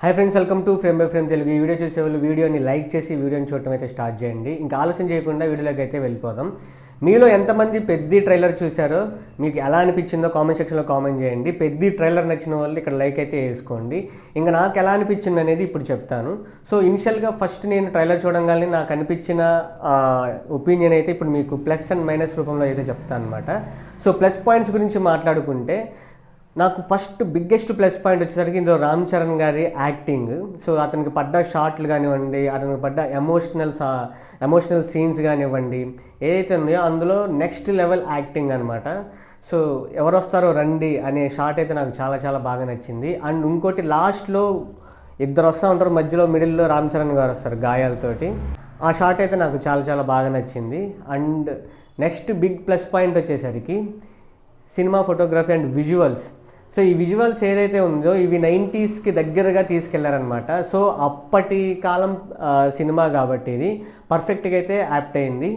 Hi friends, welcome to frame by frame Telugu. ఈ video చూసే వాళ్ళు వీడియోని లైక్ చేసి వీడియోని చూడటం అయితే స్టార్ట్ చేయండి. ఇంకా ఆలస్యం చేయకుండా వీడియోలోకి అయితే వెళ్ళిపోదాం. మీలో ఎంతమంది పెద్ది ట్రైలర్ చూశారో, మీకు ఎలా అనిపించిందో కామెంట్ సెక్షన్లో కామెంట్ చేయండి. పెద్ది ట్రైలర్ నచ్చిన వాళ్ళు ఇక్కడ లైక్ అయితే వేసుకోండి. ఇంకా నాకు ఎలా అనిపించింది అనేది ఇప్పుడు చెప్తాను. సో ఇనిషియల్గా ఫస్ట్ నేను ట్రైలర్ చూడంగానే నాకు అనిపించిన ఒపీనియన్ అయితే ఇప్పుడు మీకు ప్లస్ అండ్ మైనస్ రూపంలో అయితే చెప్తాను అనమాట. సో ప్లస్ పాయింట్స్ గురించి మాట్లాడుకుంటే, నాకు ఫస్ట్ బిగ్గెస్ట్ ప్లస్ పాయింట్ వచ్చేసరికి ఇందులో రామ్ చరణ్ గారి యాక్టింగ్. సో అతనికి పడ్డ షాట్లు కానివ్వండి, అతనికి పడ్డ ఎమోషనల్ సీన్స్ కానివ్వండి, ఏదైతే ఉన్నాయో అందులో నెక్స్ట్ లెవెల్ యాక్టింగ్ అనమాట. సో ఎవరు వస్తారో రండి అనే షాట్ అయితే నాకు చాలా చాలా బాగా నచ్చింది. అండ్ ఇంకోటి, లాస్ట్లో ఇద్దరు వస్తూ ఉంటారు, మధ్యలో మిడిల్లో రామ్ చరణ్ గారు వస్తారు గాయాలతోటి. ఆ షాట్ అయితే నాకు చాలా చాలా బాగా నచ్చింది. And next big plus point వచ్చేసరికి cinema photography and visuals. So ఈ విజువల్స్ ఏదైతే ఉందో ఇవి 90స్కి దగ్గరగా తీసుకెళ్లారనమాట. సో అప్పటి కాలం సినిమా కాబట్టి ఇది పర్ఫెక్ట్గా అయితే యాప్ట్ అయింది.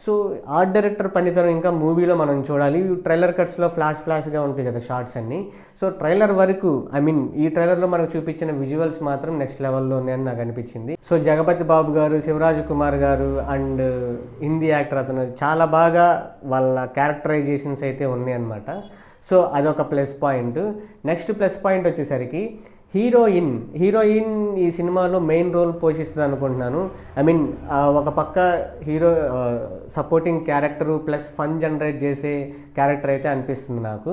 సో ఆర్ట్ డైరెక్టర్ పనితనం ఇంకా మూవీలో మనం చూడాలి. ట్రైలర్ కట్స్లో ఫ్లాష్గా ఉంటాయి కదా షార్ట్స్ అన్నీ. సో ట్రైలర్ వరకు, ఈ ట్రైలర్లో మనకు చూపించిన విజువల్స్ మాత్రం నెక్స్ట్ లెవెల్లో ఉన్నాయని నాకు అనిపించింది. సో జగపతి బాబు గారు, శివరాజ్ కుమార్ గారు అండ్ హిందీ యాక్టర్ అతను చాలా బాగా వాళ్ళ క్యారెక్టరైజేషన్స్ అయితే ఉన్నాయి అన్నమాట. సో అదొక plus point. Next plus point వచ్చేసరికి హీరోయిన్ ఈ సినిమాలో మెయిన్ రోల్ పోషిస్తుంది అనుకుంటున్నాను. ఒక పక్క hero supporting character plus fun generate చేసే క్యారెక్టర్ అయితే అనిపిస్తుంది నాకు.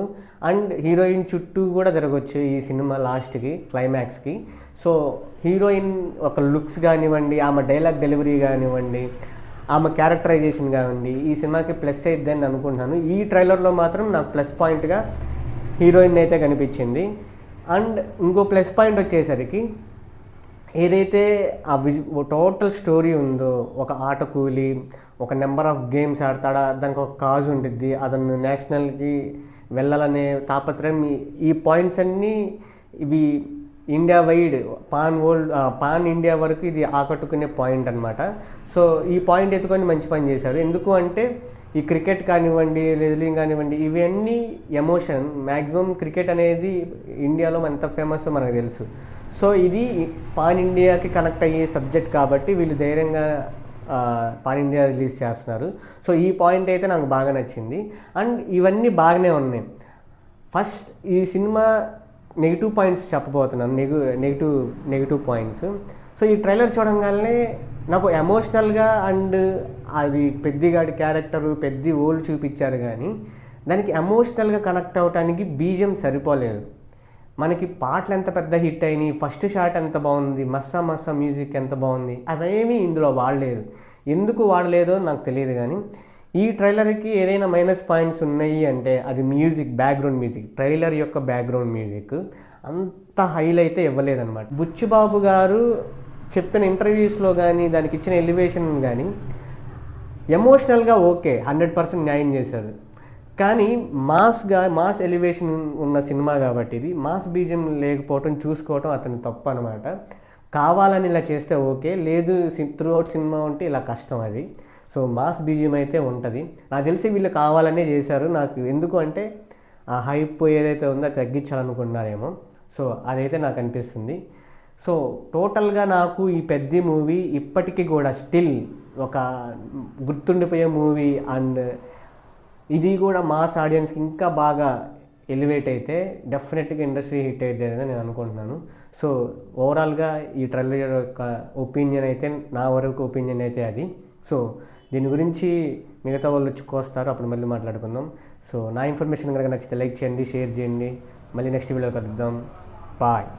అండ్ హీరోయిన్ చుట్టూ కూడా తిరగొచ్చు ఈ సినిమా లాస్ట్కి, క్లైమాక్స్కి. సో హీరోయిన్ ఒక లుక్స్ కానివ్వండి, ఆమె డైలాగ్ డెలివరీ కానివ్వండి, ఆమె క్యారెక్టరైజేషన్ కానివ్వండి, ఈ సినిమాకి ప్లస్ అయిద్దని అనుకుంటున్నాను. ఈ ట్రైలర్లో మాత్రం నాకు ప్లస్ పాయింట్గా హీరోయిన్ అయితే కనిపించింది. అండ్ ఇంకో ప్లస్ పాయింట్ వచ్చేసరికి, ఏదైతే టోటల్ స్టోరీ ఉందో, ఒక ఆట కూలి ఒక నెంబర్ ఆఫ్ గేమ్స్ ఆడతాడా, దానికి ఒక కాజ్ ఉంటుంది, అతను నేషనల్కి వెళ్ళాలనే తాపత్రయం, ఈ పాయింట్స్ అన్నీ ఇవి ఇండియా వైడ్ పాన్ ఇండియా వరకు ఇది ఆకట్టుకునే పాయింట్ అనమాట. సో ఈ పాయింట్ ఎత్తుకొని మంచి పని చేశారు. ఎందుకు అంటే ఈ క్రికెట్ కానివ్వండి, రెజ్లింగ్ కానివ్వండి, ఇవన్నీ ఎమోషన్. మ్యాక్సిమం క్రికెట్ అనేది ఇండియాలో ఎంత ఫేమస్ మనకు తెలుసు. సో ఇది పాన్ ఇండియాకి కనెక్ట్ అయ్యే సబ్జెక్ట్ కాబట్టి వీళ్ళు ధైర్యంగా పాన్ ఇండియా రిలీజ్ చేస్తున్నారు. సో ఈ పాయింట్ అయితే నాకు బాగా నచ్చింది. అండ్ ఇవన్నీ బాగానే ఉన్నాయి. ఫస్ట్ ఈ సినిమా నెగిటివ్ పాయింట్స్ చెప్పబోతున్నాను, నెగిటివ్ పాయింట్స్. సో ఈ ట్రైలర్ చూడంగానే నాకు ఎమోషనల్గా అండ్ అది పెద్దిగాడి క్యారెక్టరు పెద్ది ఓల్డ్ చూపించారు, కానీ దానికి ఎమోషనల్గా కనెక్ట్ అవ్వటానికి బీజిఎం సరిపోలేదు. మనకి పాటలు ఎంత పెద్ద హిట్ అయినాయి, ఫస్ట్ షాట్ ఎంత బాగుంది, మస్సా మ్యూజిక్ ఎంత బాగుంది, అవేమీ ఇందులో వాడలేదు. ఎందుకు వాడలేదో నాకు తెలియదు. కానీ ఈ ట్రైలర్కి ఏదైనా మైనస్ పాయింట్స్ ఉన్నాయి అంటే అది బ్యాక్గ్రౌండ్ మ్యూజిక్. ట్రైలర్ యొక్క బ్యాక్గ్రౌండ్ మ్యూజిక్ అంత హైలైట్ ఇవ్వలేదన్నమాట. బుచ్చిబాబు గారు చెప్పిన ఇంటర్వ్యూస్లో కానీ, దానికి ఇచ్చిన ఎలివేషన్ కానీ ఎమోషనల్గా ఓకే, 100% న్యాయం చేశారు. కానీ మాస్ ఎలివేషన్ ఉన్న సినిమా కాబట్టి ఇది మాస్ బీజియం లేకపోవటం, చూసుకోవటం అతని తప్పు అనమాట. కావాలని ఇలా చేస్తే ఓకే, లేదు త్రూఅవుట్ సినిమా ఉంటే ఇలా కష్టం అది. సో మాస్ బీజియం అయితే ఉంటుంది. నాకు తెలిసి వీళ్ళు కావాలనే చేశారు. నాకు ఎందుకు అంటే ఆ హైప్ ఏదైతే ఉందో అది తగ్గించాలనుకున్నారేమో. సో అదైతే నాకు అనిపిస్తుంది. సో టోటల్గా నాకు ఈ పెద్ద మూవీ ఇప్పటికీ కూడా స్టిల్ ఒక గుర్తుండిపోయే మూవీ. అండ్ ఇది కూడా మాస్ ఆడియన్స్కి ఇంకా బాగా ఎలివేట్ అయితే డెఫినెట్గా ఇండస్ట్రీ హిట్ అయితే నేను అనుకుంటున్నాను. సో ఓవరాల్గా ఈ ట్రైలర్ యొక్క ఒపీనియన్ అయితే, నా వరకు ఒపీనియన్ అయితే అది. సో దీని గురించి మిగతా వాళ్ళు వచ్చుకొస్తారు, అప్పుడు మళ్ళీ మాట్లాడుకుందాం. సో నా ఇన్ఫర్మేషన్ కనుక నచ్చితే లైక్ చేయండి, షేర్ చేయండి. మళ్ళీ నెక్స్ట్ వీడియోలో కలుద్దాం. బాయ్.